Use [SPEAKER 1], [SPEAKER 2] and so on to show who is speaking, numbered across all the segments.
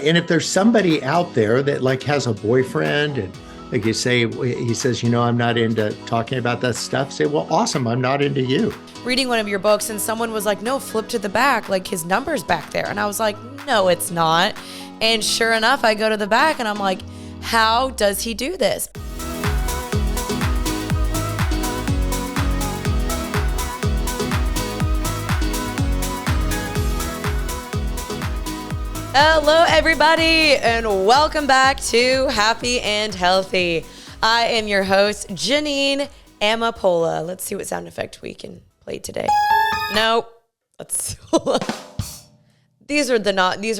[SPEAKER 1] And if there's somebody out there that like has a boyfriend and like you say, he says, I'm not into talking about that stuff. Say, well, awesome. I'm not into you.
[SPEAKER 2] Reading one of your books and someone was like, no, flip to the back. Like his number's back there. And I was like, no, it's not. And sure enough, I go to the back and I'm like, how does he do this? Hello, everybody, and welcome back to Happy and Healthy. I am your host, Janine Amapola. Let's see what sound effect we can play today. Nope. These are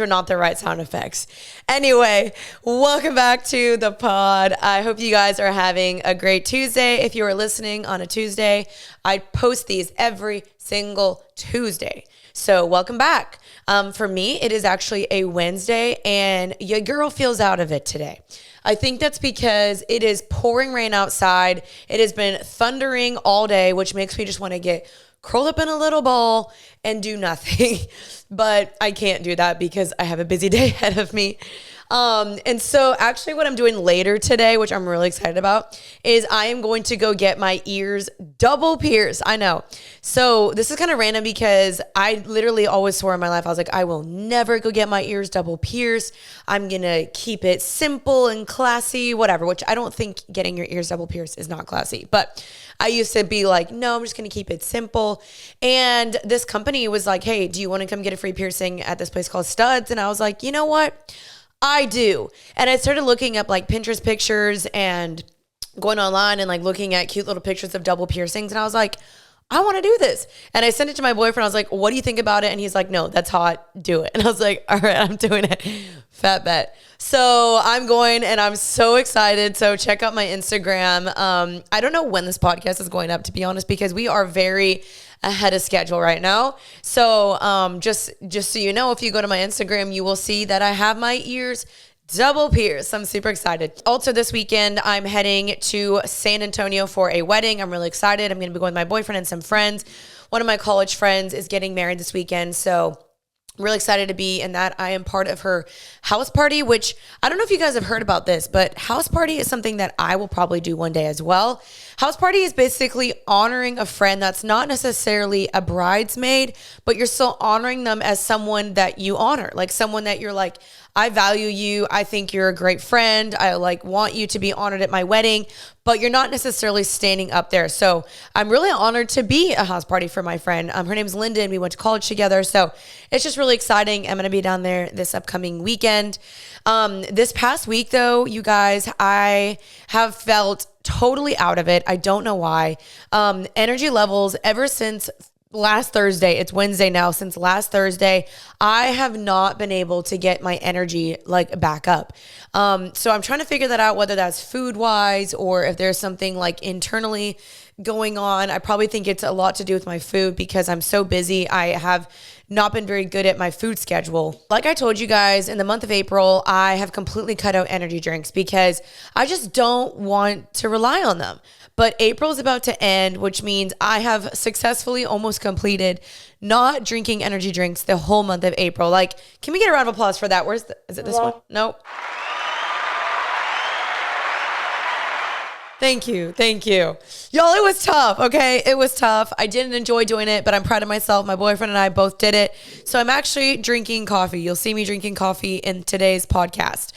[SPEAKER 2] not the right sound effects. Anyway, welcome back to the pod. I hope you guys are having a great Tuesday. If you are listening on a Tuesday, I post these every single Tuesday. So welcome back. For me, it is actually a Wednesday and your girl feels out of it today. I think that's because it is pouring rain outside. It has been thundering all day, which makes me just want to get curled up in a little ball and do nothing. But I can't do that because I have a busy day ahead of me. And so actually what I'm doing later today, which I'm really excited about, is I am going to go get my ears double pierced. I know. So this is kind of random because I literally always swore in my life, I was like, I will never go get my ears double pierced. I'm going to keep it simple and classy, whatever, which I don't think getting your ears double pierced is not classy, but I used to be like, no, I'm just going to keep it simple. And this company was like, hey, do you want to come get a free piercing at this place called Studs? And I was like, you know what? I do. And I started looking up like Pinterest pictures and going online and like looking at cute little pictures of double piercings. And I was like, I want to do this. And I sent it to my boyfriend. I was like, what do you think about it? And he's like, no, that's hot. Do it. And I was like, all right, I'm doing it. Fat bet. So I'm going and I'm so excited. So check out my Instagram. I don't know when this podcast is going up, to be honest, because we are very ahead of schedule right now. So just so you know, if you go to my Instagram, you will see that I have my ears double pierced. I'm super excited. Also this weekend, I'm heading to San Antonio for a wedding. I'm really excited. I'm going to be going with my boyfriend and some friends. One of my college friends is getting married this weekend. So I'm really excited to be in that. I am part of her house party, which I don't know if you guys have heard about this, but house party is something that I will probably do one day as well. House party is basically honoring a friend that's not necessarily a bridesmaid, but you're still honoring them as someone that you honor, like someone that you're like, I value you. I think you're a great friend. I want you to be honored at my wedding, but you're not necessarily standing up there. So I'm really honored to be a house party for my friend. Her name's Linda and we went to college together. So it's just really exciting. I'm going to be down there this upcoming weekend. This past week though, you guys, I have felt totally out of it. I don't know why. Energy levels ever since last Thursday, it's Wednesday now, since last Thursday, I have not been able to get my energy back up. So I'm trying to figure that out, whether that's food wise or if there's something internally going on. I probably think it's a lot to do with my food because I'm so busy. I have not been very good at my food schedule. Like I told you guys, in the month of April, I have completely cut out energy drinks because I just don't want to rely on them. But April is about to end, which means I have successfully almost completed not drinking energy drinks the whole month of April. Can we get a round of applause for that? Is it this one? Nope. Thank you. Y'all, it was tough, okay? It was tough. I didn't enjoy doing it, but I'm proud of myself. My boyfriend and I both did it. So I'm actually drinking coffee. You'll see me drinking coffee in today's podcast.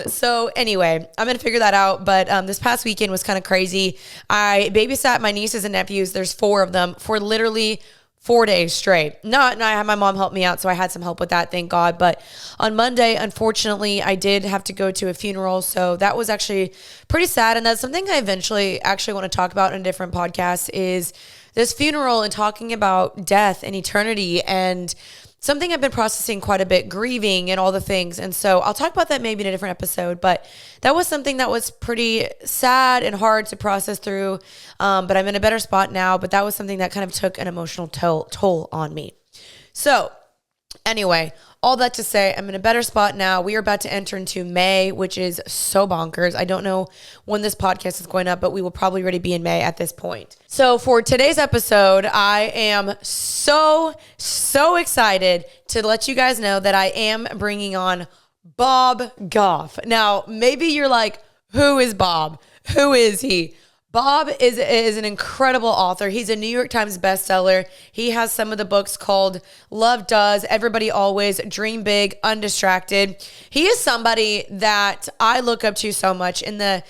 [SPEAKER 2] So anyway, I'm going to figure that out. But this past weekend was kind of crazy. I babysat my nieces and nephews. There's 4 of them for literally 4 days straight. And I had my mom help me out, so I had some help with that, thank God. But on Monday, unfortunately, I did have to go to a funeral, so that was actually pretty sad. And that's something I eventually actually want to talk about in a different podcast, is this funeral and talking about death and eternity and something I've been processing quite a bit, grieving and all the things. And so I'll talk about that maybe in a different episode, but that was something that was pretty sad and hard to process through. But I'm in a better spot now, but that was something that kind of took an emotional toll on me. So anyway, all that to say, I'm in a better spot now. We are about to enter into May, which is so bonkers. I don't know when this podcast is going up, but we will probably already be in May at this point. So for today's episode, I am so excited to let you guys know that I am bringing on Bob Goff. Now, maybe you're like, who is Bob? Who is he? Bob is an incredible author. He's a New York Times bestseller. He has some of the books called Love Does, Everybody Always, Dream Big, Undistracted. He is somebody that I look up to so much in the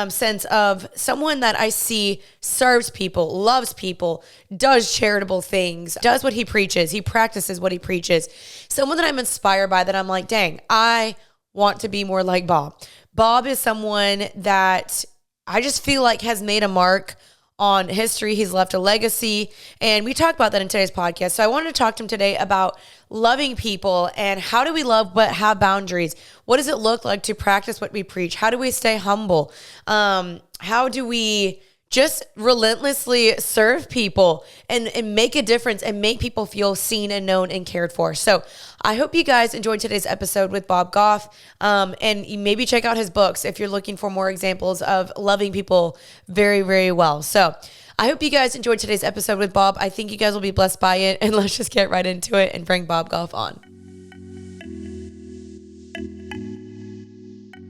[SPEAKER 2] sense of someone that I see serves people, loves people, does charitable things, does what he preaches. He practices what he preaches. Someone that I'm inspired by, that I'm like, dang, I want to be more like Bob. Bob is someone that I just feel like has made a mark on history. He's left a legacy. And we talked about that in today's podcast. So I wanted to talk to him today about loving people and how do we love but have boundaries? What does it look like to practice what we preach? How do we stay humble? How do we just relentlessly serve people and make a difference and make people feel seen and known and cared for? So I hope you guys enjoyed today's episode with Bob Goff. And you maybe check out his books if you're looking for more examples of loving people very, very well. So I hope you guys enjoyed today's episode with Bob. I think you guys will be blessed by it. And let's just get right into it and bring Bob Goff on.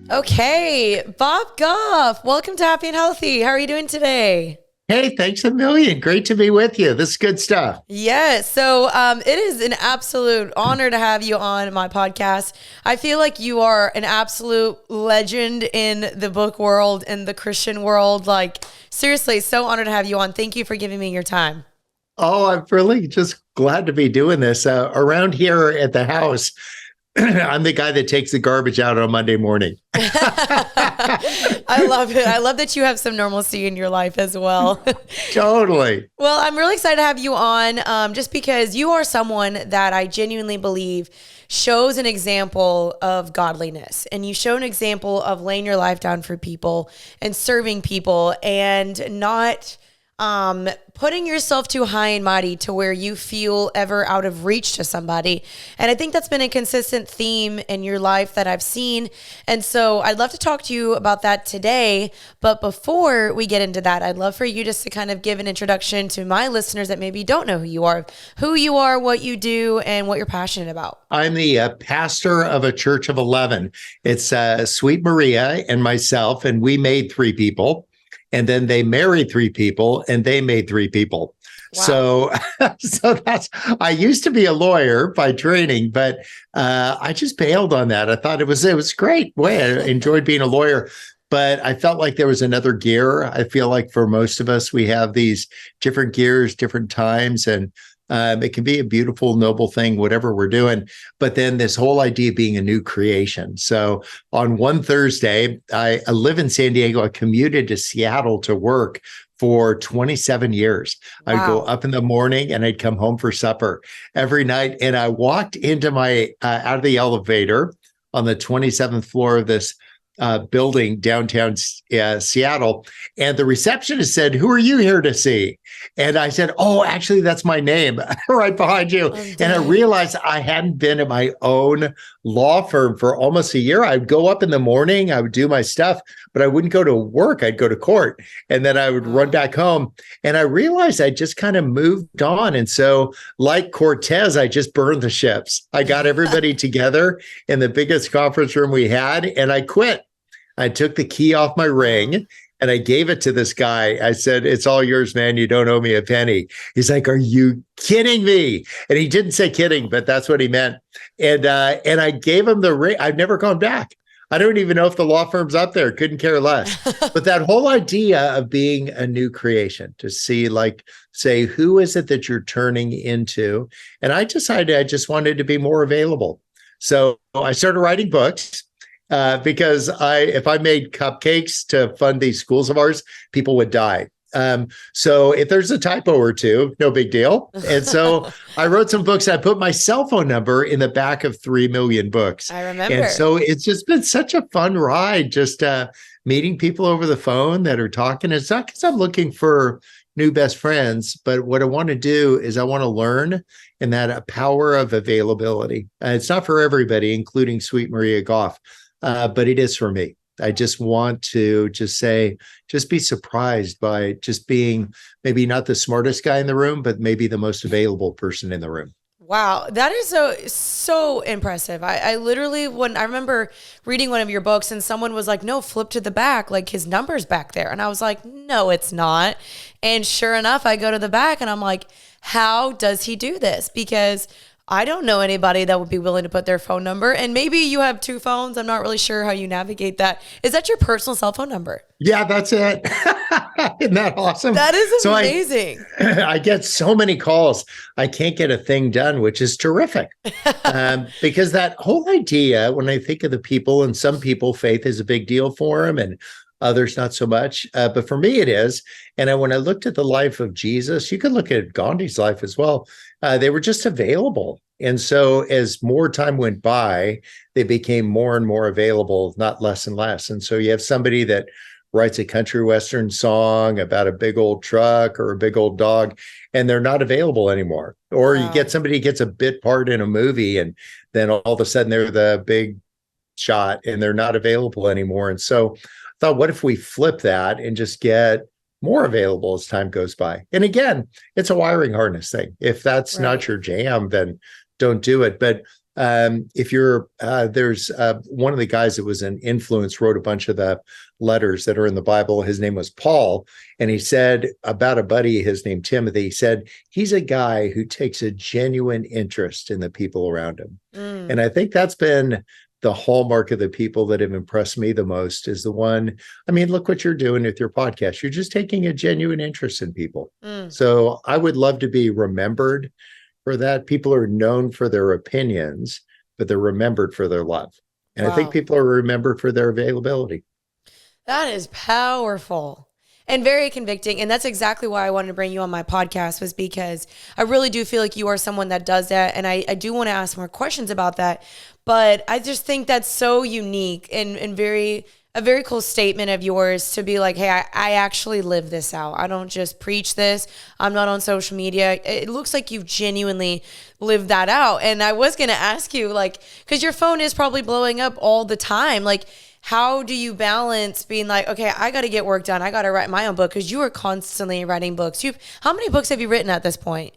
[SPEAKER 2] Okay, Bob Goff, welcome to Happy and Healthy. How are you doing today?
[SPEAKER 1] Hey, thanks a million. Great to be with you. This is good stuff.
[SPEAKER 2] Yes. So it is an absolute honor to have you on my podcast. I feel like you are an absolute legend in the book world, in the Christian world. Like, seriously, so honored to have you on. Thank you for giving me your time.
[SPEAKER 1] Oh, I'm really just glad to be doing this. Around here at the house, I'm the guy that takes the garbage out on Monday morning.
[SPEAKER 2] I love it. I love that you have some normalcy in your life as well.
[SPEAKER 1] Totally.
[SPEAKER 2] Well, I'm really excited to have you on just because you are someone that I genuinely believe shows an example of godliness. And you show an example of laying your life down for people and serving people and not putting yourself too high and mighty to where you feel ever out of reach to somebody. And I think that's been a consistent theme in your life that I've seen. And so I'd love to talk to you about that today. But before we get into that, I'd love for you just to kind of give an introduction to my listeners that maybe don't know who you are, what you do, and what you're passionate about.
[SPEAKER 1] I'm the pastor of a church of 11. It's Sweet Maria and myself, and we made 3 people. And then they married 3 people and they made 3 people. Wow. So that's, I used to be a lawyer by training, but I just bailed on that. I thought it was great. Boy, I enjoyed being a lawyer, but I felt like there was another gear. I feel like for most of us, we have these different gears, different times, and it can be a beautiful, noble thing, whatever we're doing. But then this whole idea of being a new creation. So on one Thursday, I live in San Diego. I commuted to Seattle to work for 27 years. Wow. I'd go up in the morning and I'd come home for supper every night. And I walked into my out of the elevator on the 27th floor of this building downtown Seattle. And the receptionist said, "Who are you here to see?" And I said, "Oh, actually, that's my name right behind you." And I realized I hadn't been at my own law firm for almost a year. I'd go up in the morning, I would do my stuff, but I wouldn't go to work. I'd go to court and then I would run back home. And I realized I just kind of moved on. And so like Cortez, I just burned the ships. I got everybody together in the biggest conference room we had and I quit. I took the key off my ring and I gave it to this guy. I said, "It's all yours, man. You don't owe me a penny." He's like, "Are you kidding me?" And he didn't say kidding, but that's what he meant. And I gave him the ring. I've never gone back. I don't even know if the law firm's up there. Couldn't care less. But that whole idea of being a new creation, to see, like, say, who is it that you're turning into? And I decided I just wanted to be more available. So I started writing books. Because if I made cupcakes to fund these schools of ours, people would die. So if there's a typo or two, no big deal. And so I wrote some books. I put my cell phone number in the back of 3 million books.
[SPEAKER 2] I remember.
[SPEAKER 1] And so it's just been such a fun ride, just meeting people over the phone that are talking. It's not because I'm looking for new best friends, but what I want to do is I want to learn and that power of availability. It's not for everybody, including Sweet Maria Goff. But it is for me. I just want to just be surprised by just being maybe not the smartest guy in the room, but maybe the most available person in the room.
[SPEAKER 2] Wow, that is so impressive. I literally, when I remember reading one of your books and someone was like, "No, flip to the back, like his number's back there," and I was like, "No, it's not." And sure enough, I go to the back and I'm like, "How does he do this?" Because I don't know anybody that would be willing to put their phone number. And maybe you have two phones. I'm not really sure how you navigate that. Is that your personal cell phone number?
[SPEAKER 1] Yeah, that's it. Isn't that awesome?
[SPEAKER 2] That is
[SPEAKER 1] So
[SPEAKER 2] amazing.
[SPEAKER 1] I get so many calls. I can't get a thing done, which is terrific. Because that whole idea, when I think of the people, and some people, faith is a big deal for them and others not so much. But for me, it is. And when I looked at the life of Jesus, you could look at Gandhi's life as well. They were just available. And so as more time went by, they became more and more available, not less and less. And so you have somebody that writes a country western song about a big old truck or a big old dog, and they're not available anime. Or you get somebody who gets a bit part in a movie, and then all of a sudden they're the big shot and they're not available anymore. And so I thought, what if we flip that and just get more available as time goes by? And again, it's a wiring harness thing. If that's not your jam, then don't do it. But if you're, there's one of the guys that was an influence, wrote a bunch of the letters that are in the Bible. His name was Paul. And he said about a buddy, his name Timothy, he said, he's a guy who takes a genuine interest in the people around him. And I think that's been the hallmark of the people that have impressed me the most, is the one, I mean, look what you're doing with your podcast. You're just taking a genuine interest in people. So I would love to be remembered for that. People are known for their opinions, but they're remembered for their love. And I think people are remembered for their availability.
[SPEAKER 2] That is powerful and very convicting. And that's exactly why I wanted to bring you on my podcast, was because I really do feel like you are someone that does that. And I do want to ask more questions about that. But I just think that's so unique and a very cool statement of yours to be like, hey, I actually live this out. I don't just preach this. I'm not on social media. It looks like you've genuinely lived that out. And I was going to ask you, like, because your phone is probably blowing up all the time. Like, how do you balance being like, okay, I got to get work done. I got to write my own book, because you are constantly writing books. How many books have you written at this point?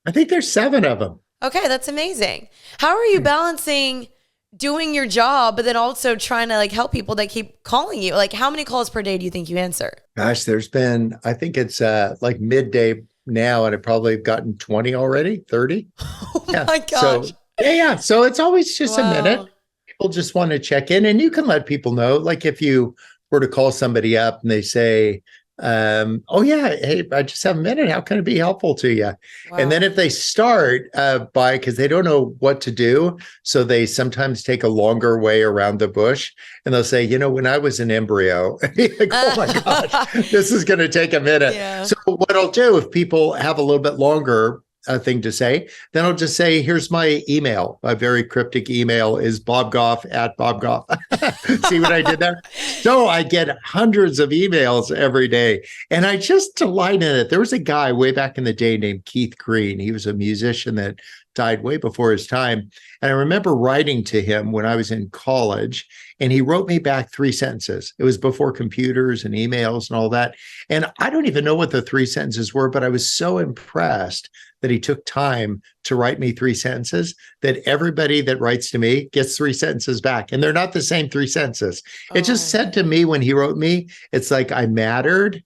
[SPEAKER 1] I think there's 7 of them.
[SPEAKER 2] Okay, that's amazing. How are you balancing doing your job, but then also trying to like help people that keep calling you? Like, how many calls per day do you think you answer?
[SPEAKER 1] Gosh, there's been, I think it's like midday now, and I've probably gotten 20 already, 30.
[SPEAKER 2] Oh my gosh.
[SPEAKER 1] So, yeah. So it's always just a minute. People just want to check in, and you can let people know. Like if you were to call somebody up and they say, oh yeah, hey, I just have a minute. How can it be helpful to you? And then if they start because they don't know what to do, so they sometimes take a longer way around the bush, and they'll say, when I was an embryo, like, oh my gosh, this is going to take a minute. Yeah. So what I'll do, if people have a little bit longer thing to say, then I'll just say, here's my email. My very cryptic email is bobgoff@bobgoff. See what I did there? So I get hundreds of emails every day, and I just delight in it. There was a guy way back in the day named Keith Green. He was a musician that died way before his time. And I remember writing to him when I was in college, and he wrote me back 3 sentences. It was before computers and emails and all that. And I don't even know what the 3 sentences were, but I was so impressed that he took time to write me 3 sentences, that everybody that writes to me gets 3 sentences back. And they're not the same 3 sentences. It just said to me when he wrote me, it's like I mattered,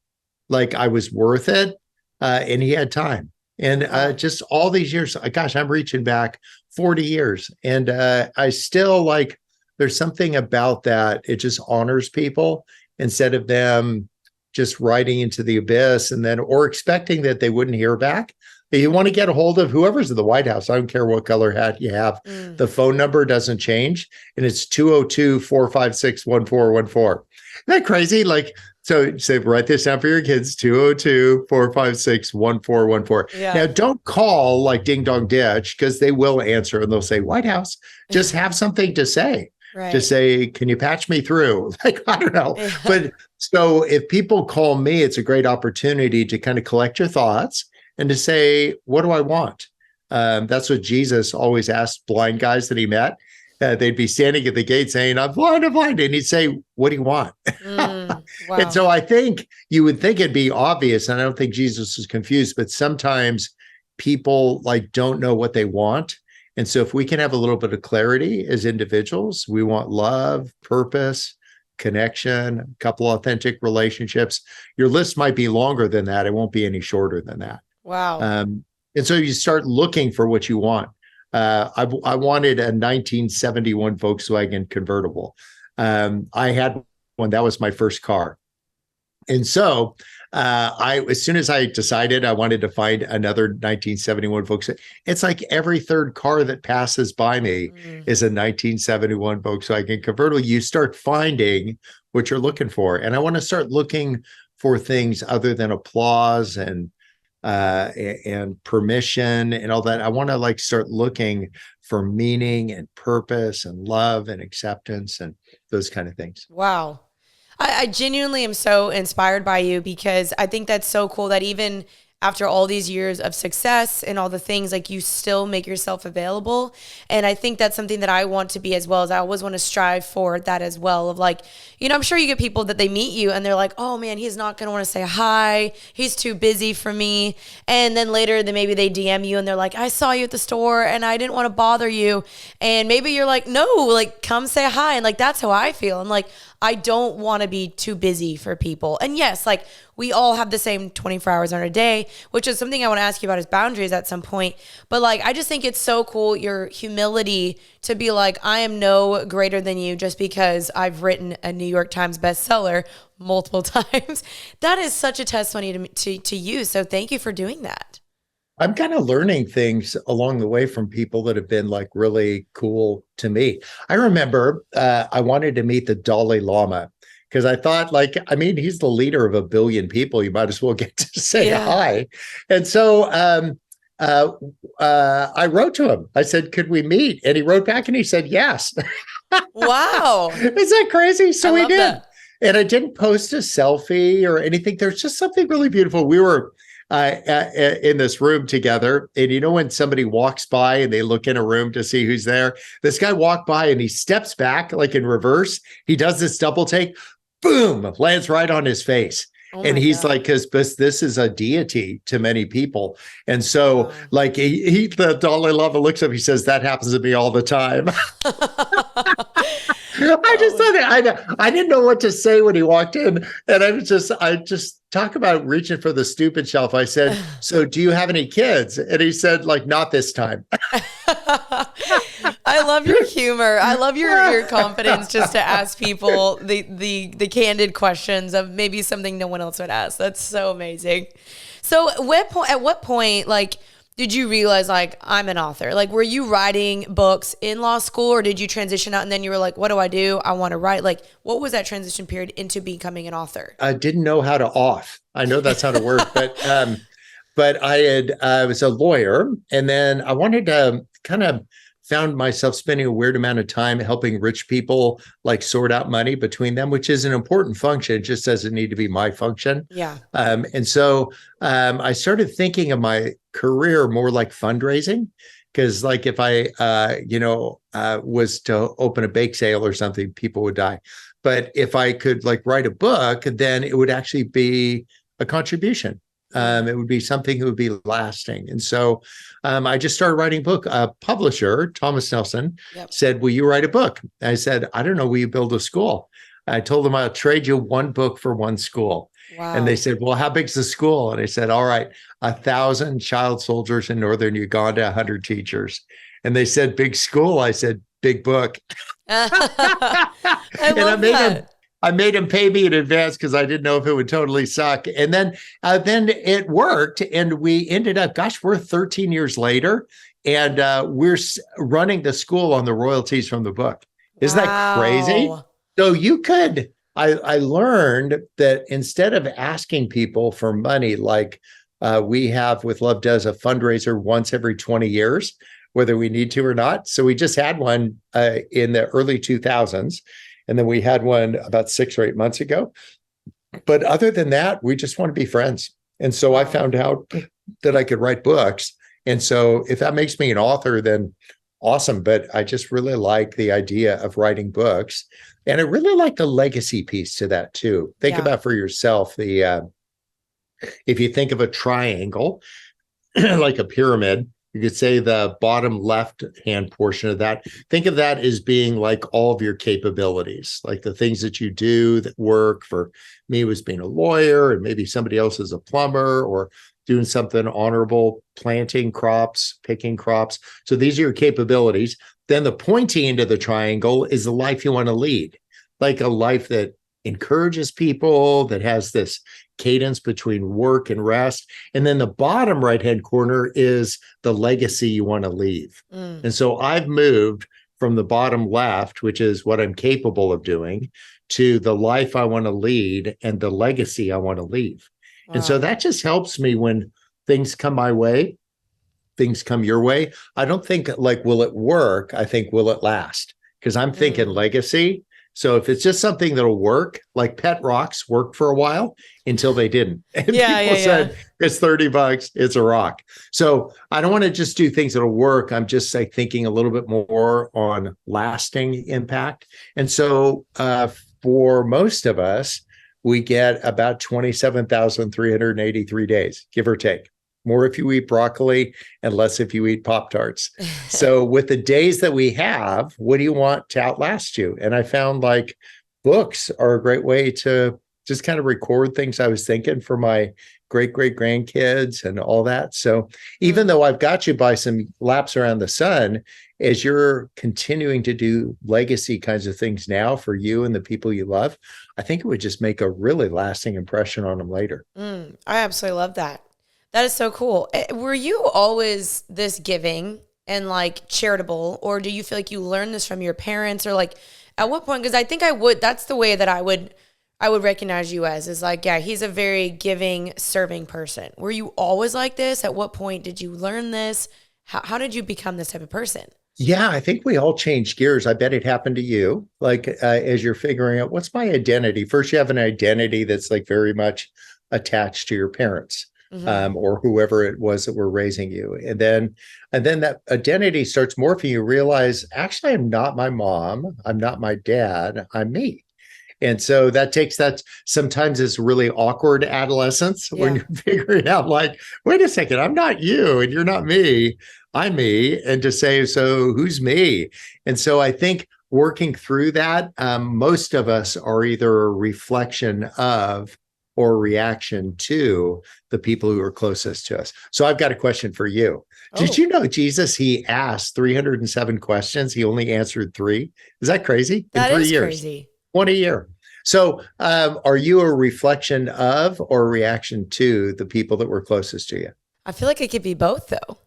[SPEAKER 1] like I was worth it, and he had time. And just all these years, gosh, I'm reaching back 40 years. And I still like, there's something about that. It just honors people instead of them just writing into the abyss and then, or expecting that they wouldn't hear back. You want to get a hold of whoever's in the White House. I don't care what color hat you have. The phone number doesn't change, and it's 202-456-1414. Isn't that crazy? Like, so say, write this down for your kids, 202-456-1414. Yeah. Now, don't call like Ding Dong Ditch, because they will answer and they'll say White House. Just have something to say. Right. Just say, can you patch me through? Like, I don't know. Yeah. But so if people call me, it's a great opportunity to kind of collect your thoughts and to say, what do I want? That's what Jesus always asked blind guys that he met. They'd be standing at the gate saying, I'm blind, I'm blind. And he'd say, what do you want? Wow. And so I think you would think it'd be obvious. And I don't think Jesus was confused, but sometimes people like don't know what they want. And so if we can have a little bit of clarity as individuals, we want love, purpose, connection, a couple authentic relationships. Your list might be longer than that. It won't be any shorter than that.
[SPEAKER 2] Wow.
[SPEAKER 1] And so you start looking for what you want. I wanted a 1971 Volkswagen convertible. I had one. That was my first car. And so as soon as I decided I wanted to find another 1971 Volkswagen, it's like every third car that passes by me is a 1971 Volkswagen convertible. You start finding what you're looking for. And I want to start looking for things other than applause and permission and all that. I want to like start looking for meaning and purpose and love and acceptance and those kind of things.
[SPEAKER 2] Wow. I genuinely am so inspired by you, because I think that's so cool that even after all these years of success and all the things, like, you still make yourself available. And I think that's something that I want to be as well. As I always want to strive for that as well, of like, I'm sure you get people that they meet you and they're like, oh man, he's not going to want to say hi. He's too busy for me. And then later, maybe they DM you and they're like, I saw you at the store and I didn't want to bother you. And maybe you're like, no, like, come say hi. And like, that's how I feel. I'm like, I don't want to be too busy for people. And yes, like, we all have the same 24 hours on a day, which is something I want to ask you about, is boundaries at some point. But like, I just think it's so cool, your humility to be like, I am no greater than you just because I've written a New York Times bestseller multiple times. That is such a testimony to you. So thank you for doing that.
[SPEAKER 1] I'm kind of learning things along the way from people that have been like really cool to me. I remember I wanted to meet the Dalai Lama because I thought, like, I mean, he's the leader of a billion people. You might as well get to say hi. And so I wrote to him. I said, could we meet? And he wrote back and he said, yes.
[SPEAKER 2] Wow.
[SPEAKER 1] Is that crazy? So we did.
[SPEAKER 2] That.
[SPEAKER 1] And I didn't post a selfie or anything. There's just something really beautiful. We were in this room together. And when somebody walks by and they look in a room to see who's there, this guy walked by and he steps back like in reverse. He does this double take, boom, lands right on his face. Oh, and he's God. Like, because this is a deity to many people. And so like the Dalai Lama looks up, he says, that happens to me all the time. I just thought I didn't know what to say when he walked in. And I just talk about reaching for the stupid shelf. I said, so do you have any kids? And he said, like, not this time.
[SPEAKER 2] I love your humor. I love your confidence just to ask people the candid questions of maybe something no one else would ask. That's so amazing. So at what point, like, did you realize, like, I'm an author? Like, were you writing books in law school, or did you transition out and then you were like, what do? I want to write. Like, what was that transition period into becoming an author?
[SPEAKER 1] I didn't know how to off. I know that's how to work, but I was a lawyer, and then I wanted to kind of found myself spending a weird amount of time helping rich people like sort out money between them, which is an important function. It just doesn't need to be my function.
[SPEAKER 2] Yeah.
[SPEAKER 1] And so I started thinking of my career more like fundraising, because like if I, was to open a bake sale or something, people would die. But if I could like write a book, then it would actually be a contribution. It would be something that would be lasting. And so I just started writing a book. A publisher, Thomas Nelson, said, will you write a book? I said, I don't know. Will you build a school? I told them I'll trade you one book for one school. Wow. And they said, well, how big's the school? And I said, all right, 1,000 child soldiers in northern Uganda, 100 teachers. And they said, big school. I said, big book. I made him pay me in advance because I didn't know if it would totally suck. And then it worked. And we ended up, we're 13 years later, and we're running the school on the royalties from the book. Isn't that crazy? So I learned that instead of asking people for money, like we have with Love Does a fundraiser once every 20 years, whether we need to or not. So we just had one in the early 2000s. And then we had one about 6 or 8 months ago. But other than that, we just want to be friends. And so I found out that I could write books. And so if that makes me an author, then awesome. But I just really like the idea of writing books. And I really like the legacy piece to that too. Think about for yourself, if you think of a triangle, like a pyramid. You could say the bottom left hand portion of that. Think of that as being like all of your capabilities, like the things that you do that work. For me, was being a lawyer, and maybe somebody else is a plumber or doing something honorable, planting crops, picking crops. So these are your capabilities. Then the pointy end of the triangle is the life you want to lead, like a life that encourages people, that has this cadence between work and rest. And then the bottom right-hand corner is the legacy you want to leave. And so I've moved from the bottom left, which is what I'm capable of doing, to the life I want to lead and the legacy I want to leave.
[SPEAKER 2] Wow.
[SPEAKER 1] And so that just helps me when things come my way, things come your way. I don't think like, will it work? I think, will it last? Because I'm thinking legacy. So if it's just something that'll work, like pet rocks worked for a while until they didn't. And people said, it's $30, it's a rock. So I don't want to just do things that'll work. I'm just like thinking a little bit more on lasting impact. And so for most of us, we get about 27,383 days, give or take. More if you eat broccoli and less if you eat Pop-Tarts. So with the days that we have, what do you want to outlast you? And I found like books are a great way to just kind of record things I was thinking for my great-great-grandkids and all that. So even though I've got you by some laps around the sun, as you're continuing to do legacy kinds of things now for you and the people you love, I think it would just make a really lasting impression on them later.
[SPEAKER 2] I absolutely love that. That is so cool. Were you always this giving and like charitable, or do you feel like you learned this from your parents, or like at what point? Because I think that's the way that I would recognize you as, is like, yeah, he's a very giving, serving person. Were you always like this? At what point did you learn this? How did you become this type of person?
[SPEAKER 1] Yeah, I think we all change gears. I bet it happened to you. Like as you're figuring out what's my identity. First, you have an identity that's like very much attached to your parents. Or whoever it was that were raising you. And then that identity starts morphing. You realize, actually, I'm not my mom. I'm not my dad. I'm me. And so that sometimes it's really awkward adolescence when you're figuring out like, wait a second, I'm not you and you're not me. I'm me. And to say, so who's me? And so I think working through that, most of us are either a reflection of or reaction to the people who are closest to us. So I've got a question for you. Did you know Jesus, he asked 307 questions. He only answered 3. Is that crazy?
[SPEAKER 2] That
[SPEAKER 1] in 3
[SPEAKER 2] is
[SPEAKER 1] years.
[SPEAKER 2] Crazy.
[SPEAKER 1] 1 a year. So are you a reflection of or a reaction to the people that were closest to you?
[SPEAKER 2] I feel like it could be both though.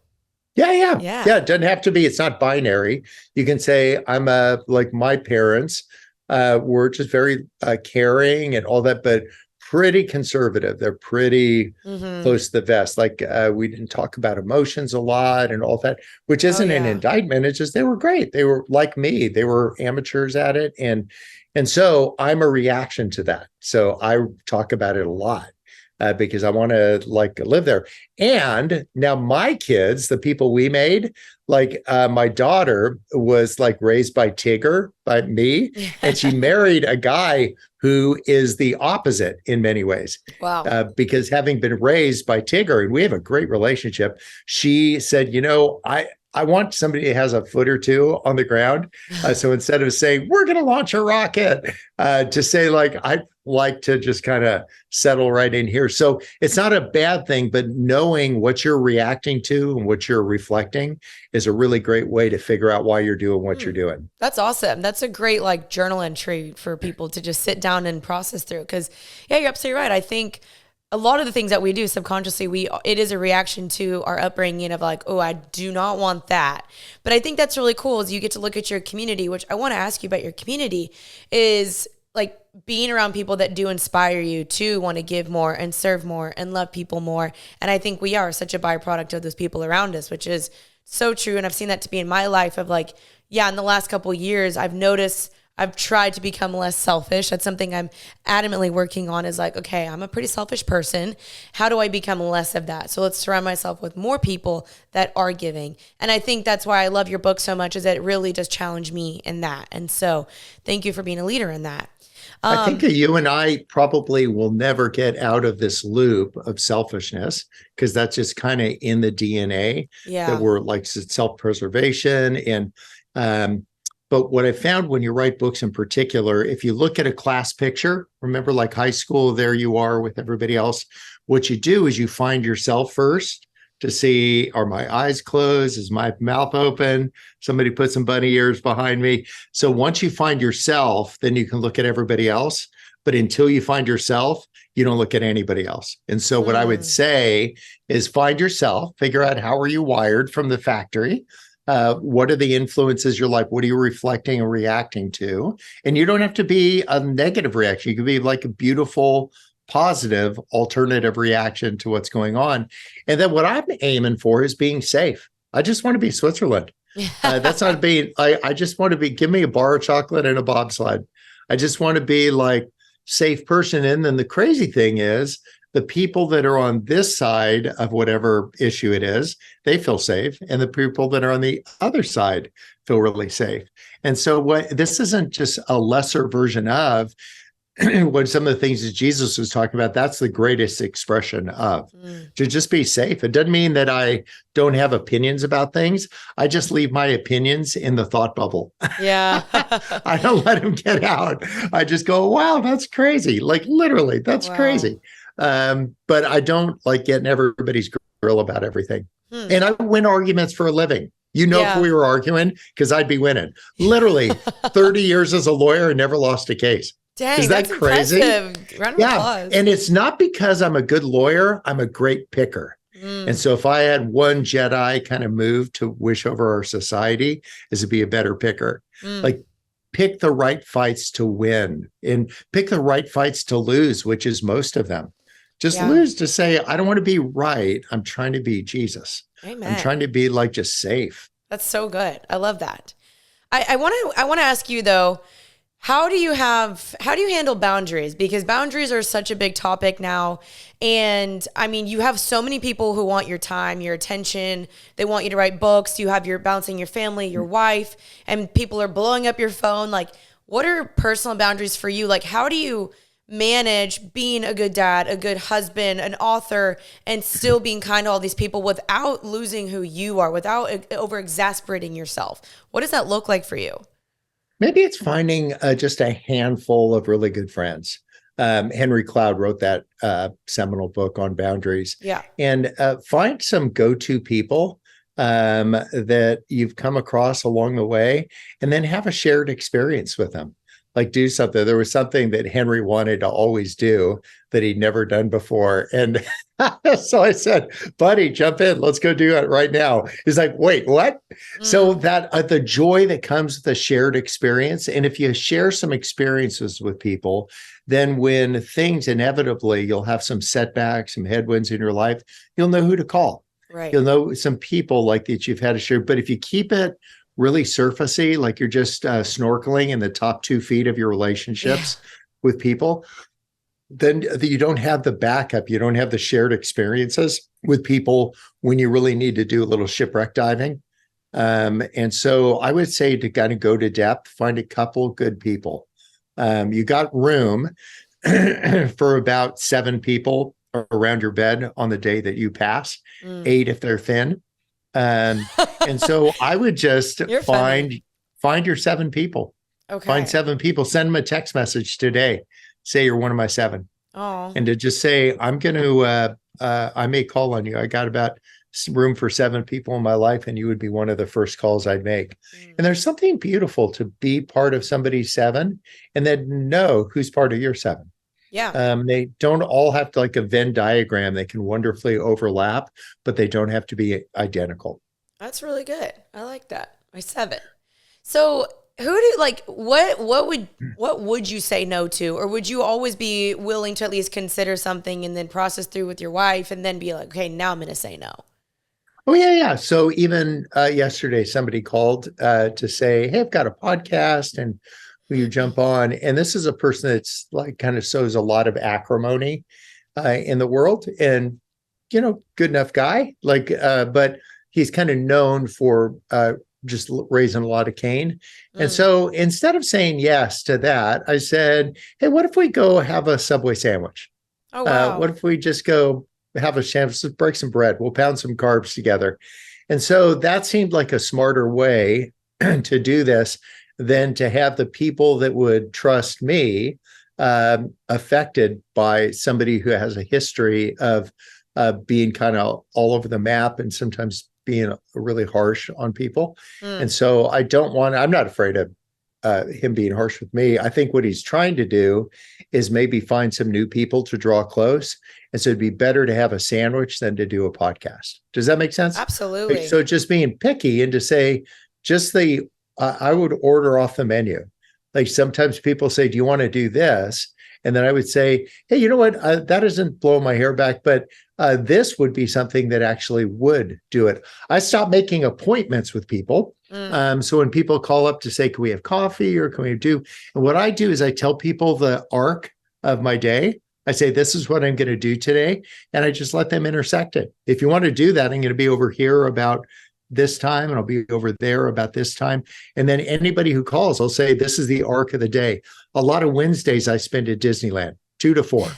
[SPEAKER 1] Yeah. It doesn't have to be. It's not binary. You can say, I'm like my parents were just very caring and all that, but pretty conservative. They're pretty close to the vest. Like we didn't talk about emotions a lot and all that, which isn't an indictment. It's just they were great. They were like me. They were amateurs at it. And so I'm a reaction to that. So I talk about it a lot because I want to like live there. And now my kids, the people we made, like my daughter was like raised by Tigger, by me, and she married a guy who is the opposite in many ways.
[SPEAKER 2] Wow.
[SPEAKER 1] Because having been raised by Tigger, and we have a great relationship, she said, I want somebody who has a foot or two on the ground. So instead of saying, we're going to launch a rocket, to say like, I like to just kind of settle right in here. So it's not a bad thing, but knowing what you're reacting to and what you're reflecting is a really great way to figure out why you're doing what you're doing. That's
[SPEAKER 2] awesome. That's a great like journal entry for people to just sit down and process through. Because you're absolutely right. I think a lot of the things that we do subconsciously, it is a reaction to our upbringing of like, oh, I do not want that. But I think that's really cool is you get to look at your community, which I want to ask you about your community, is like being around people that do inspire you to want to give more and serve more and love people more. And I think we are such a byproduct of those people around us, which is so true. And I've seen that to be in my life of like, in the last couple of years, I've noticed I've tried to become less selfish. That's something I'm adamantly working on, is like, okay, I'm a pretty selfish person. How do I become less of that? So let's surround myself with more people that are giving. And I think that's why I love your book so much, is that it really does challenge me in that. And so thank you for being a leader in that.
[SPEAKER 1] I think you and I probably will never get out of this loop of selfishness, because that's just kind of in the DNA that we're like self-preservation. And but what I found when you write books in particular, if you look at a class picture, remember like high school, there you are with everybody else. What you do is you find yourself first to see, are my eyes closed? Is my mouth open? Somebody put some bunny ears behind me. So once you find yourself, then you can look at everybody else. But until you find yourself, you don't look at anybody else. And so what I would say is find yourself, figure out how are you wired from the factory? What are the influences you're like? What are you reflecting and reacting to? And you don't have to be a negative reaction. You can be like a beautiful, positive, alternative reaction to what's going on. And then what I'm aiming for is being safe. I just want to be Switzerland. That's not being, I just want to be, give me a bar of chocolate and a bobsled. I just want to be like safe person. And then the crazy thing is, the people that are on this side of whatever issue it is, they feel safe. And the people that are on the other side feel really safe. And so this isn't just a lesser version of what some of the things that Jesus was talking about. That's the greatest expression of to just be safe. It doesn't mean that I don't have opinions about things. I just leave my opinions in the thought bubble.
[SPEAKER 2] Yeah.
[SPEAKER 1] I don't let them get out. I just go, wow, that's crazy. Like literally, that's crazy. But I don't like getting everybody's grill about everything. And I win arguments for a living. If we were arguing, because I'd be winning. Literally 30 years as a lawyer and never lost a case.
[SPEAKER 2] Dang,
[SPEAKER 1] is that
[SPEAKER 2] that's
[SPEAKER 1] crazy?
[SPEAKER 2] Impressive. Round of applause.
[SPEAKER 1] And it's not because I'm a good lawyer. I'm a great picker. And so if I had one Jedi kind of move to wish over our society, is to be a better picker. Like pick the right fights to win and pick the right fights to lose, which is most of them. Just lose to say, I don't want to be right. I'm trying to be Jesus.
[SPEAKER 2] Amen.
[SPEAKER 1] I'm trying to be like just safe.
[SPEAKER 2] That's so good. I love that. I want to ask you though, how do you handle boundaries? Because boundaries are such a big topic now. And I mean, you have so many people who want your time, your attention. They want you to write books. You have your balancing your family, your wife, and people are blowing up your phone. Like, what are personal boundaries for you? Like, how do you manage being a good dad, a good husband, an author, and still being kind to all these people without losing who you are, without over exasperating yourself? What does that look like for you?
[SPEAKER 1] Maybe it's finding just a handful of really good friends. Henry Cloud wrote that seminal book on boundaries.
[SPEAKER 2] Yeah.
[SPEAKER 1] And find some go-to people that you've come across along the way, and then have a shared experience with them. Like do something. There was something that Henry wanted to always do that he'd never done before. And so I said, buddy, jump in. Let's go do it right now. He's like, wait, what? So that the joy that comes with a shared experience. And if you share some experiences with people, then when things inevitably, you'll have some setbacks, some headwinds in your life, you'll know who to call.
[SPEAKER 2] Right.
[SPEAKER 1] You'll know some people like that you've had to share. But if you keep it really surfacey, like you're just snorkeling in the top 2 feet of your relationships with people, then you don't have the backup. You don't have the shared experiences with people when you really need to do a little shipwreck diving. And so I would say to kind of go to depth, find a couple good people. You got room for about 7 people around your bed on the day that you pass, 8 if they're thin. And so I would just find your 7 people.
[SPEAKER 2] Okay.
[SPEAKER 1] Find 7 people, send them a text message today. Say you're one of my 7.
[SPEAKER 2] Oh.
[SPEAKER 1] And to just say, I'm going to, I may call on you. I got about room for 7 people in my life, and you would be one of the first calls I'd make. And there's something beautiful to be part of somebody's 7 and then know who's part of your 7.
[SPEAKER 2] Yeah.
[SPEAKER 1] They don't all have to like a Venn diagram. They can wonderfully overlap, but they don't have to be identical.
[SPEAKER 2] That's really good. I like that. My 7. So who do like what would you say no to, or would you always be willing to at least consider something and then process through with your wife and then be like, okay, now I'm going to say no?
[SPEAKER 1] Oh yeah. So even yesterday, somebody called to say, hey, I've got a podcast and who you jump on. And this is a person that's like kind of shows a lot of acrimony in the world, and good enough guy. But he's kind of known for just raising a lot of Cain. And so instead of saying yes to that, I said, hey, what if we go have a Subway sandwich?
[SPEAKER 2] Oh, wow.
[SPEAKER 1] What if we just go have a sandwich, break some bread, we'll pound some carbs together. And so that seemed like a smarter way to do this than to have the people that would trust me affected by somebody who has a history of being kind of all over the map and sometimes being really harsh on people. And so I'm not afraid of him being harsh with me. I think what he's trying to do is maybe find some new people to draw close. And so it'd be better to have a sandwich than to do a podcast. Does that make sense?
[SPEAKER 2] Absolutely.
[SPEAKER 1] So just being picky and to say, I would order off the menu. Like sometimes people say, do you want to do this? And then I would say, hey, you know what? That doesn't blow my hair back, but this would be something that actually would do it. I stopped making appointments with people. So when people call up to say, can we have coffee or can we do? And what I do is I tell people the arc of my day. I say, this is what I'm going to do today. And I just let them intersect it. If you want to do that, I'm going to be over here about this time and I'll be over there about this time. And then anybody who calls, I'll say, this is the arc of the day. A lot of Wednesdays I spend at Disneyland, 2 to 4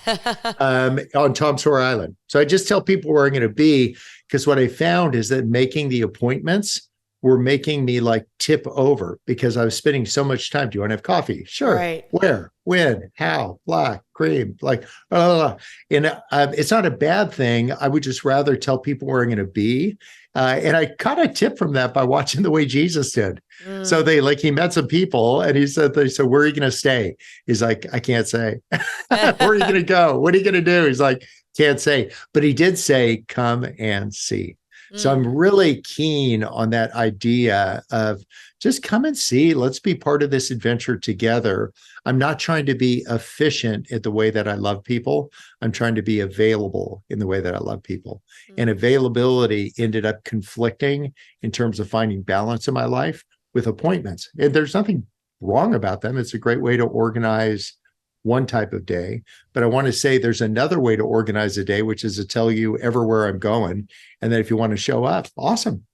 [SPEAKER 1] on Tom Sawyer Island. So I just tell people where I'm going to be, because what I found is that making the appointments were making me like tip over because I was spending so much time. Do you want to have coffee? Sure.
[SPEAKER 2] Right.
[SPEAKER 1] Where, when, how, black, cream, like, and it's not a bad thing. I would just rather tell people where I'm going to be. And I kind of tip from that by watching the way Jesus did. So he met some people and he said, so where are you going to stay? He's like, I can't say. Where are you going to go? What are you going to do? He's like, can't say. But he did say, come and see. So I'm really keen on that idea of just come and see. Let's be part of this adventure together. I'm not trying to be efficient at the way that I love people. I'm trying to be available in the way that I love people. And availability ended up conflicting in terms of finding balance in my life with appointments. And there's nothing wrong about them. It's a great way to organize one type of day, but I want to say there's another way to organize a day, which is to tell you everywhere I'm going. And then if you want to show up, awesome.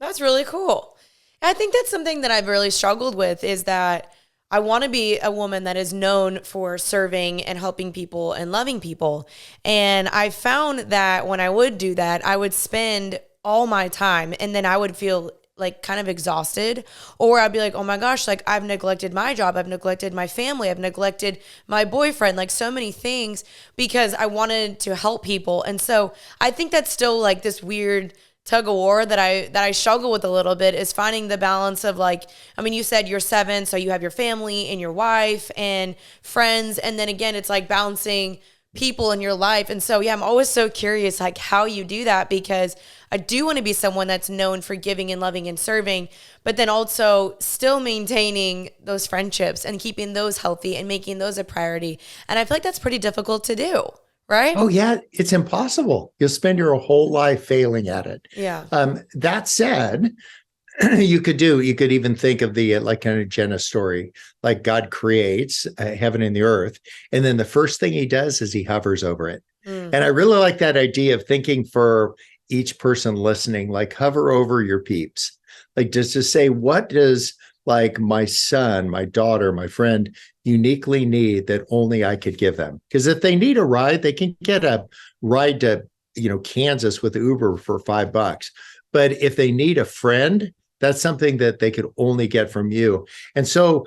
[SPEAKER 2] That's really cool. I think that's something that I've really struggled with, is that I want to be a woman that is known for serving and helping people and loving people. And I found that when I would do that, I would spend all my time and then I would feel like kind of exhausted, or I'd be like, oh my gosh, like I've neglected my job. I've neglected my family. I've neglected my boyfriend, like so many things because I wanted to help people. And so I think that's still like this weird tug of war that I struggle with a little bit, is finding the balance of like, I mean, you said you're 7, so you have your family and your wife and friends. And then again, it's like balancing people in your life. And so, yeah, I'm always so curious, like how you do that, because I do want to be someone that's known for giving and loving and serving, but then also still maintaining those friendships and keeping those healthy and making those a priority. And I feel like that's pretty difficult to do, right?
[SPEAKER 1] Oh yeah, it's impossible. You'll spend your whole life failing at it.
[SPEAKER 2] Yeah.
[SPEAKER 1] That said, you could even think of the like kind of Genesis story, like God creates heaven and the earth. And then the first thing he does is he hovers over it. And I really like that idea of thinking for each person listening, like hover over your peeps, like just to say, what does like my son, my daughter, my friend uniquely need that only I could give them? Because if they need a ride, they can get a ride to, Kansas with Uber for $5. But if they need a friend, that's something that they could only get from you. And so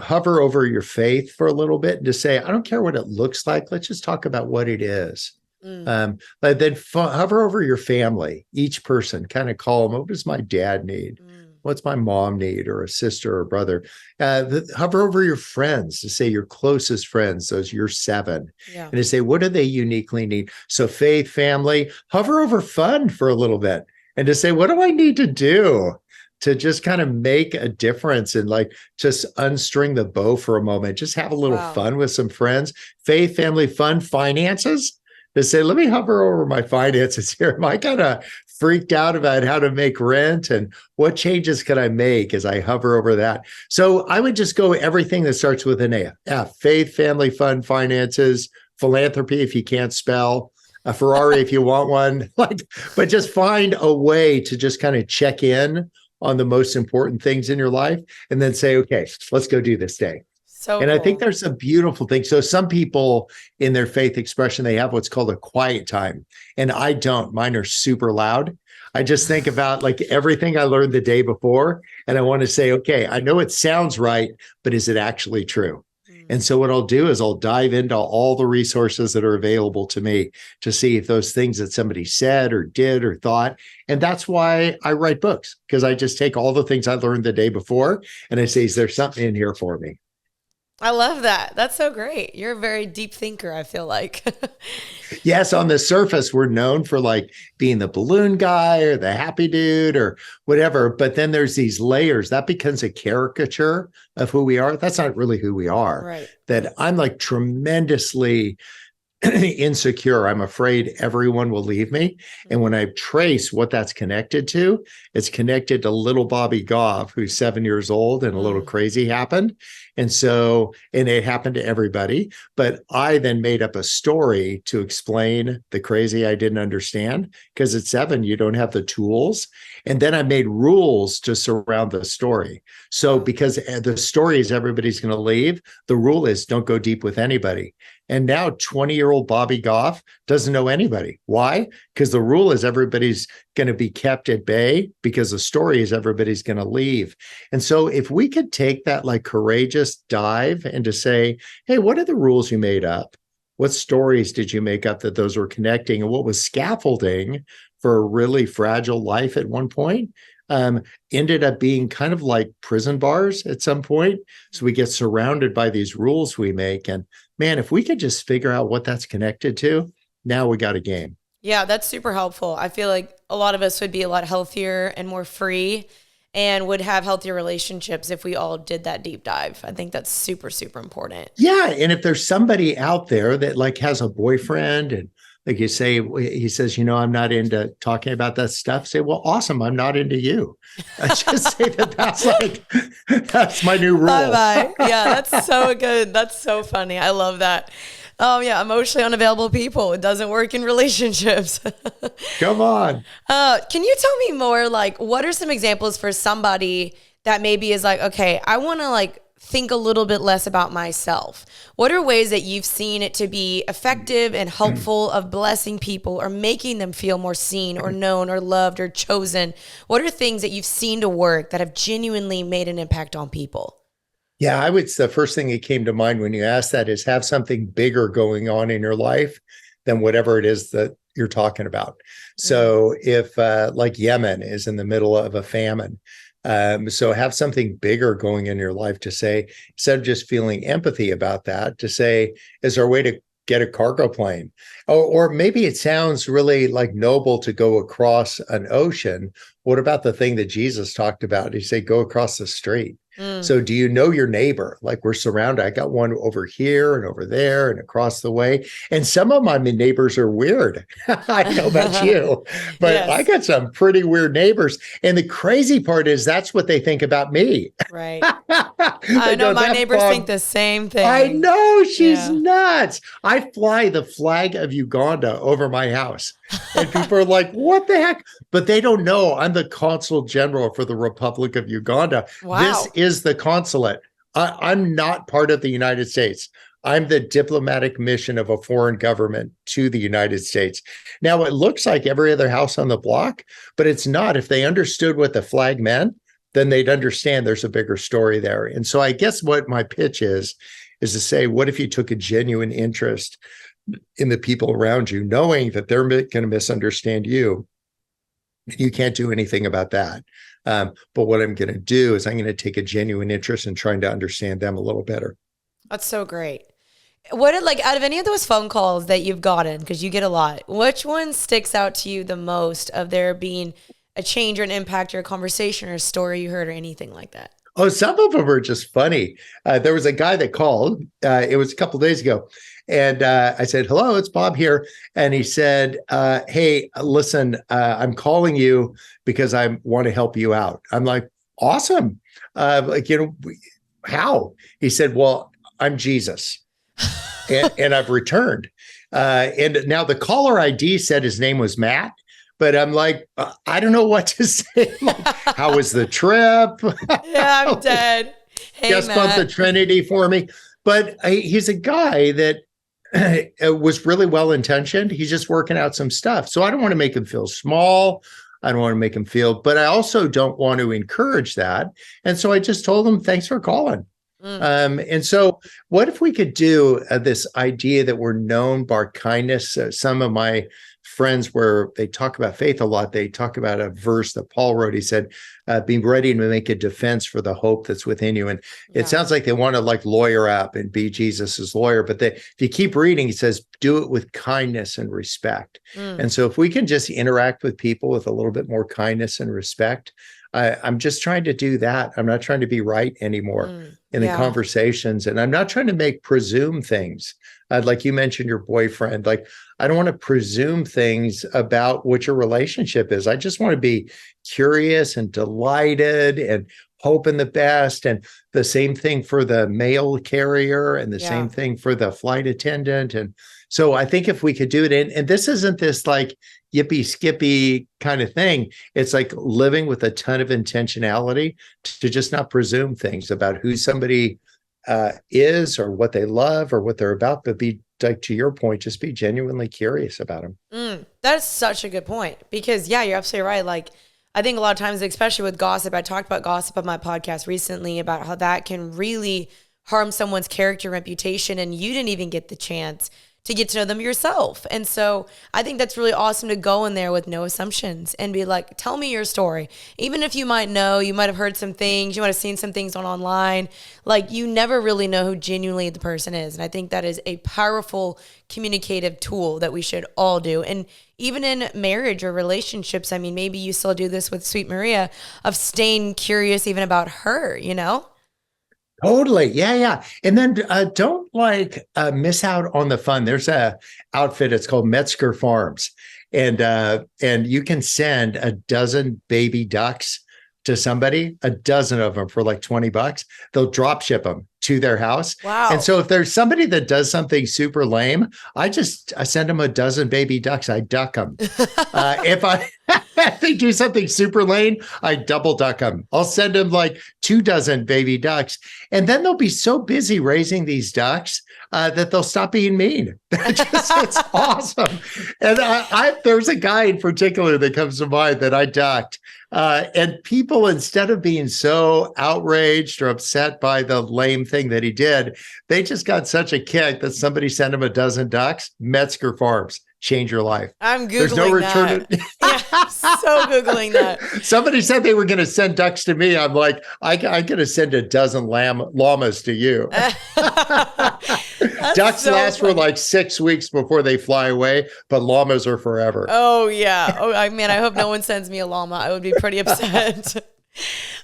[SPEAKER 1] hover over your faith for a little bit and to say, I don't care what it looks like. Let's just talk about what it is. But then hover over your family, each person, kind of call them, what does my dad need? What's my mom need, or a sister or brother? Hover over your friends to say your closest friends, those you're 7, and to say, what do they uniquely need? So faith, family, hover over fun for a little bit and to say, what do I need to do to just kind of make a difference and like just unstring the bow for a moment, just have a little fun with some friends. Faith, family, fun, finances. to say, let me hover over my finances here. Am I kind of freaked out about how to make rent and what changes can I make as I hover over that? So I would just go everything that starts with an A. F, faith, family, fun, finances, philanthropy, if you can't spell, a Ferrari, if you want one, like, but just find a way to just kind of check in on the most important things in your life and then say, okay, let's go do this day.
[SPEAKER 2] So
[SPEAKER 1] And I think
[SPEAKER 2] cool.
[SPEAKER 1] there's a beautiful thing. So some people in their faith expression, they have what's called a quiet time. And I don't. Mine are super loud. I just think about like everything I learned the day before. And I want to say, okay, I know it sounds right, but is it actually true? And so what I'll do is I'll dive into all the resources that are available to me to see if those things that somebody said or did or thought. And that's why I write books, because I just take all the things I learned the day before and I say, is there something in here for me?
[SPEAKER 2] I love that. That's so great. You're a very deep thinker, I feel like.
[SPEAKER 1] Yes, on the surface, we're known for like being the balloon guy or the happy dude or whatever. But then there's these layers that becomes a caricature of who we are. That's not really who we are.
[SPEAKER 2] Right.
[SPEAKER 1] That I'm like tremendously insecure. I'm afraid everyone will leave me. And when I trace what that's connected to, it's connected to little Bobby Goff, who's 7 years old and a little crazy happened. And so, and it happened to everybody. But I then made up a story to explain the crazy I didn't understand, because at 7, you don't have the tools. And then I made rules to surround the story. So because the story is everybody's going to leave, the rule is don't go deep with anybody. And now 20-year-old Bobby Goff doesn't know anybody. Why? Because the rule is everybody's going to be kept at bay, because the story is everybody's going to leave. And so if we could take that like courageous dive and to say, hey, what are the rules you made up? What stories did you make up that those were connecting? And what was scaffolding for a really fragile life at one point ended up being kind of like prison bars at some point. So we get surrounded by these rules we make. And man, if we could just figure out what that's connected to, now we got a game.
[SPEAKER 2] Yeah, that's super helpful. I feel like a lot of us would be a lot healthier and more free and would have healthier relationships if we all did that deep dive. I think that's super, super important.
[SPEAKER 1] Yeah. And if there's somebody out there that like has a boyfriend and like you say, he says, I'm not into talking about that stuff. Say, well, awesome. I'm not into you. I just say that's my new rule.
[SPEAKER 2] Bye-bye. Yeah, that's so good. That's so funny. I love that. Yeah, emotionally unavailable people. It doesn't work in relationships.
[SPEAKER 1] Come on.
[SPEAKER 2] Can you tell me more, like, what are some examples for somebody that maybe is like, okay, I want to like think a little bit less about myself? What are ways that you've seen it to be effective and helpful of blessing people or making them feel more seen or known or loved or chosen? What are things that you've seen to work that have genuinely made an impact on people?
[SPEAKER 1] Yeah, the first thing that came to mind when you asked that is have something bigger going on in your life than whatever it is that you're talking about. So if like Yemen is in the middle of a famine, so have something bigger going in your life to say, instead of just feeling empathy about that, to say, is there a way to get a cargo plane? Or maybe it sounds really like noble to go across an ocean. What about the thing that Jesus talked about? He said, go across the street. So do you know your neighbor? Like we're surrounded. I got one over here and over there and across the way. And some of my neighbors are weird. I don't know about you, but
[SPEAKER 2] Yes.
[SPEAKER 1] I got some pretty weird neighbors. And the crazy part is that's what they think about me.
[SPEAKER 2] Right. I know my neighbors think the same thing.
[SPEAKER 1] I know, she's
[SPEAKER 2] Yeah.
[SPEAKER 1] nuts. I fly the flag of Uganda over my house. And people are like, what the heck? But they don't know I'm the consul general for the Republic of Uganda.
[SPEAKER 2] Wow.
[SPEAKER 1] This is the consulate. I'm not part of the United States. I'm the diplomatic mission of a foreign government to the United States. Now, it looks like every other house on the block, but it's not. If they understood what the flag meant, then they'd understand there's a bigger story there. And so I guess what my pitch is to say, what if you took a genuine interest in the people around you, knowing that they're going to misunderstand you? You can't do anything about that. But what I'm going to do is I'm going to take a genuine interest in trying to understand them a little better.
[SPEAKER 2] That's so great. What, like, out of any of those phone calls that you've gotten, because you get a lot, which one sticks out to you the most of there being a change or an impact or a conversation or a story you heard or anything like that?
[SPEAKER 1] Oh, some of them are just funny. There was a guy that called. It was a couple of days ago. And I said, hello, it's Bob here. And he said, hey, listen, I'm calling you because I want to help you out. I'm like, awesome. How? He said, well, I'm Jesus. And I've returned. And now the caller ID said his name was Matt. But I'm like, I don't know what to say. Like, how was the trip?
[SPEAKER 2] Yeah, I'm dead. Hey,
[SPEAKER 1] Just bump the Trinity for me. But he's a guy that was really well-intentioned. He's just working out some stuff. So I don't want to make him feel small. I don't want to make him feel, but I also don't want to encourage that. And so I just told him, thanks for calling. And so what if we could do this idea that we're known by our kindness? Some of my friends, where they talk about faith a lot, they talk about a verse that Paul wrote. He said, be ready to make a defense for the hope that's within you. And it sounds like they want to like lawyer up and be Jesus's lawyer. But if you keep reading, he says, do it with kindness and respect. And so if we can just interact with people with a little bit more kindness and respect, I'm just trying to do that. I'm not trying to be right anymore in the conversations. And I'm not trying to presume things. Like you mentioned your boyfriend, like I don't want to presume things about what your relationship is. I just want to be curious and delighted and hoping the best. And the same thing for the mail carrier and the same thing for the flight attendant. And so I think if we could do it, and this isn't this like yippee skippy kind of thing. It's like living with a ton of intentionality to just not presume things about who somebody is or what they love or what they're about, but be like, to your point, just be genuinely curious about them.
[SPEAKER 2] That's such a good point because you're absolutely right. Like I think a lot of times, especially with gossip, I talked about gossip on my podcast recently about how that can really harm someone's character reputation. And you didn't even get the chance to get to know them yourself. And so I think that's really awesome to go in there with no assumptions and be like, tell me your story. Even if you might know, you might have heard some things, you might have seen some things on online, like you never really know who genuinely the person is. And I think that is a powerful communicative tool that we should all do. And even in marriage or relationships, I mean, maybe you still do this with Sweet Maria of staying curious even about her, you know?
[SPEAKER 1] Totally. Yeah. And then don't miss out on the fun. There's a outfit. It's called Metzger Farms. And you can send a dozen baby ducks to somebody, a dozen of them for like $20. They'll drop ship them to their house.
[SPEAKER 2] Wow.
[SPEAKER 1] And so if there's somebody that does something super lame, I send them a dozen baby ducks. I duck them. If they do something super lame, I double duck them. I'll send them like 24 baby ducks. And then they'll be so busy raising these ducks that they'll stop being mean. It's awesome. And there's a guy in particular that comes to mind that I ducked. And people, instead of being so outraged or upset by the lame thing that he did, they just got such a kick that somebody sent him a dozen ducks. Metzger Farms, change your life.
[SPEAKER 2] I'm Googling
[SPEAKER 1] There's no return.
[SPEAKER 2] Yeah, so Googling that.
[SPEAKER 1] Somebody said they were going to send ducks to me. I'm like, I'm going to send a dozen llamas to you. Ducks
[SPEAKER 2] so
[SPEAKER 1] last
[SPEAKER 2] funny.
[SPEAKER 1] for like 6 weeks before they fly away, but llamas are forever.
[SPEAKER 2] Oh, yeah. Oh, I hope no one sends me a llama. I would be pretty upset.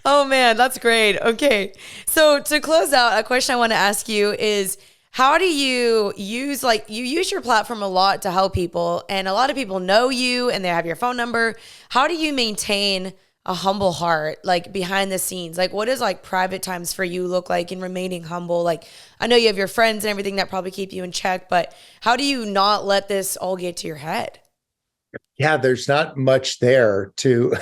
[SPEAKER 2] Oh, man, that's great. Okay. So to close out, a question I want to ask you is, how do you use, you use your platform a lot to help people, and a lot of people know you and they have your phone number. How do you maintain a humble heart, behind the scenes? What does private times for you look like in remaining humble? I know you have your friends and everything that probably keep you in check, but how do you not let this all get to your head?
[SPEAKER 1] Yeah, there's not much there to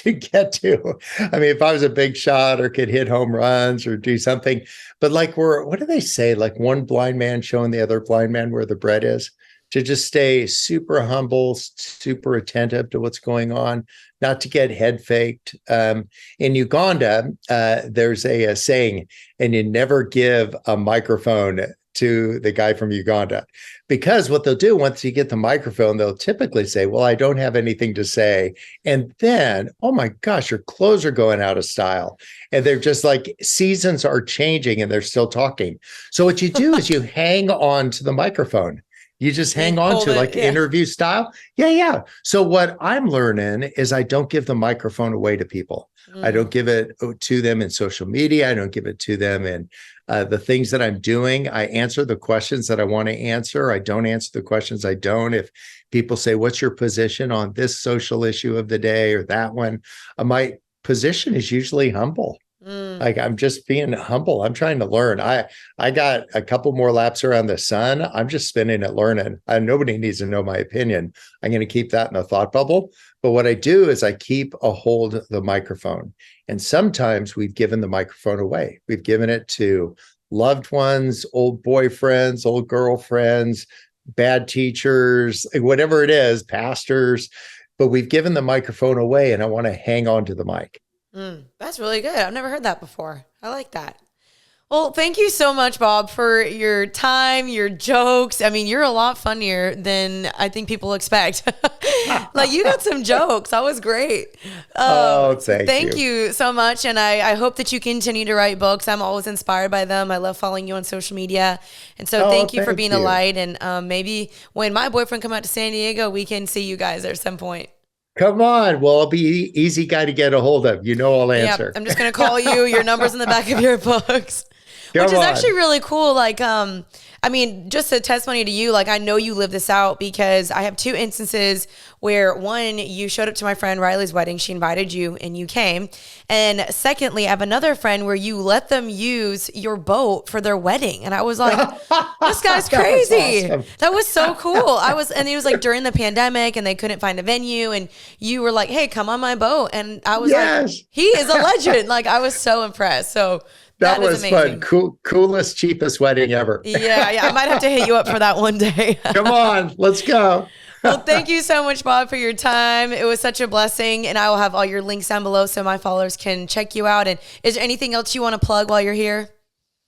[SPEAKER 1] get to. I mean, if I was a big shot or could hit home runs or do something, but what do they say? One blind man showing the other blind man where the bread is, to just stay super humble, super attentive to what's going on, not to get head faked. In Uganda, there's a saying, and you never give a microphone to the guy from Uganda, because what they'll do once you get the microphone, they'll typically say, well, I don't have anything to say. And then, oh my gosh, your clothes are going out of style. And they're just seasons are changing and they're still talking. So what you do is you hang on to the microphone You just hang on
[SPEAKER 2] hold
[SPEAKER 1] to
[SPEAKER 2] it,
[SPEAKER 1] like interview style. Yeah, yeah. So what I'm learning is I don't give the microphone away to people. I don't give it to them in social media. I don't give it to them in the things that I'm doing. I answer the questions that I want to answer. I don't answer the questions I don't. If people say, what's your position on this social issue of the day or that one? My position is usually humble. Like I'm just being humble. I'm trying to learn. I got a couple more laps around the sun. I'm just spinning it, learning. Nobody needs to know my opinion. I'm going to keep that in a thought bubble. But what I do is I keep a hold of the microphone. And sometimes we've given the microphone away. We've given it to loved ones, old boyfriends, old girlfriends, bad teachers, whatever it is, pastors. But we've given the microphone away, and I want to hang on to the mic.
[SPEAKER 2] That's really good. I've never heard that before. I like that. Well, thank you so much, Bob, for your time, your jokes. I mean, you're a lot funnier than I think people expect. Like, you got some jokes. That was great. Thank you so much. And I hope that you continue to write books. I'm always inspired by them. I love following you on social media. And so thank you for being a light. And maybe when my boyfriend come out to San Diego, we can see you guys at some point.
[SPEAKER 1] Come on. Well, I'll be easy guy to get a hold of. You know, I'll answer.
[SPEAKER 2] Yeah, I'm just going to call you. Your number's in the back of your books. Which is actually really cool. Like, I mean, just a testimony to you. Like, I know you live this out because I have two instances where, one, you showed up to my friend Riley's wedding. She invited you and you came. And secondly, I have another friend where you let them use your boat for their wedding. And I was like, this guy's crazy. That was awesome. That was so cool. And it was like during the pandemic and they couldn't find a venue. And you were like, hey, come on my boat. And I was like, he is a legend. Like, I was so impressed. So
[SPEAKER 1] that was amazing. Fun. Coolest, cheapest wedding ever.
[SPEAKER 2] Yeah. I might have to hit you up for that one day.
[SPEAKER 1] Come on, let's go.
[SPEAKER 2] Well, thank you so much, Bob, for your time. It was such a blessing. And I will have all your links down below so my followers can check you out. And is there anything else you want to plug while you're here?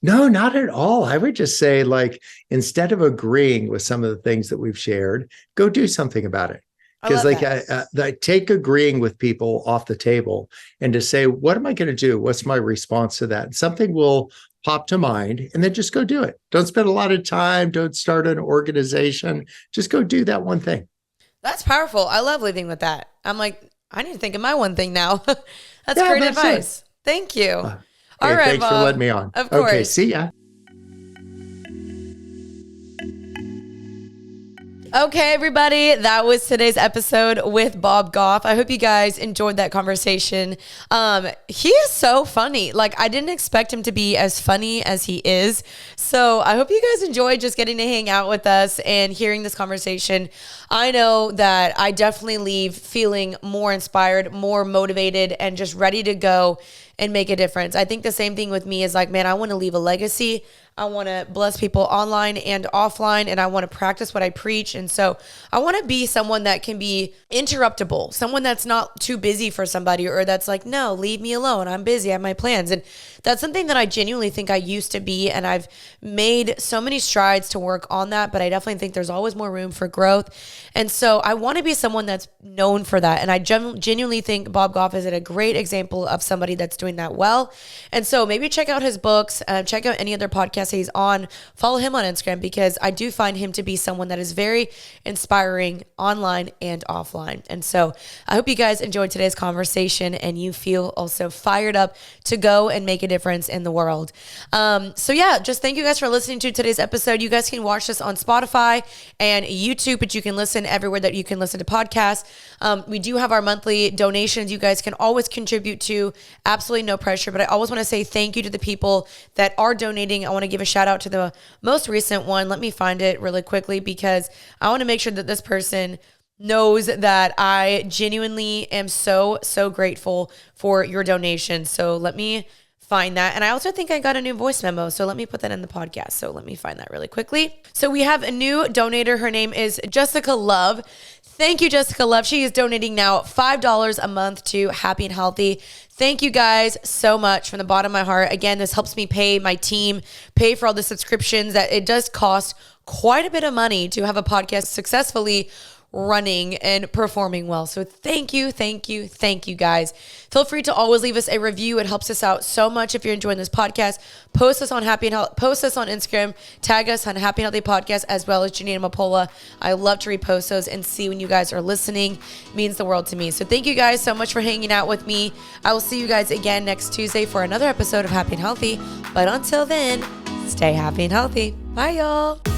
[SPEAKER 1] No, not at all. I would just say, like, instead of agreeing with some of the things that we've shared, go do something about it. Because I take agreeing with people off the table and to say, what am I going to do? What's my response to that? And something will pop to mind and then just go do it. Don't spend a lot of time. Don't start an organization. Just go do that one thing.
[SPEAKER 2] That's powerful. I love leading with that. I'm like, I need to think of my one thing now. That's great advice. Thank you. All right,
[SPEAKER 1] thanks for letting me on.
[SPEAKER 2] Of course.
[SPEAKER 1] Okay, see ya.
[SPEAKER 2] Okay, everybody, that was today's episode with Bob Goff. I hope you guys enjoyed that conversation. He is so funny. Like, I didn't expect him to be as funny as he is. So I hope you guys enjoyed just getting to hang out with us and hearing this conversation. I know that I definitely leave feeling more inspired, more motivated, and just ready to go and make a difference. I think the same thing with me is like, man, I want to leave a legacy. I want to bless people online and offline, and I want to practice what I preach. And so I want to be someone that can be interruptible, someone that's not too busy for somebody, or that's like, no, leave me alone. I'm busy. I have my plans. And that's something that I genuinely think I used to be. And I've made so many strides to work on that, but I definitely think there's always more room for growth. And so I want to be someone that's known for that. And I genuinely think Bob Goff is a great example of somebody that's doing that well. And so maybe check out his books, check out any other podcasts he's on, follow him on Instagram, because I do find him to be someone that is very inspiring online and offline. And so I hope you guys enjoyed today's conversation and you feel also fired up to go and make a difference in the world. So yeah, just thank you guys for listening to today's episode. You guys can watch this on Spotify and YouTube, but you can listen everywhere that you can listen to podcasts. We do have our monthly donations. You guys can always contribute to, absolutely no pressure, but I always want to say thank you to the people that are donating. I want to give a shout out to the most recent one. Let me find it really quickly because I want to make sure that this person knows that I genuinely am so grateful for your donation. So let me find that. And I also think I got a new voice memo. So let me put that in the podcast. So let me find that really quickly. So we have a new donator. Her name is Jessica Love. Thank you, Jessica Love. She is donating now $5 a month to Happy and Healthy. Thank you guys so much from the bottom of my heart. Again, this helps me pay my team, pay for all the subscriptions that it does cost quite a bit of money to have a podcast successfully running and performing well. So thank you guys. Feel free to always leave us a review. It helps us out so much. If you're enjoying this podcast, post us on post us on Instagram, tag us on Happy and Healthy Podcast, as well as Janina Mapola. I love to repost those and see when you guys are listening. It means the world to me. So thank you guys so much for hanging out with me. I will see you guys again next Tuesday for another episode of Happy and Healthy. But until then, stay happy and healthy. Bye, y'all.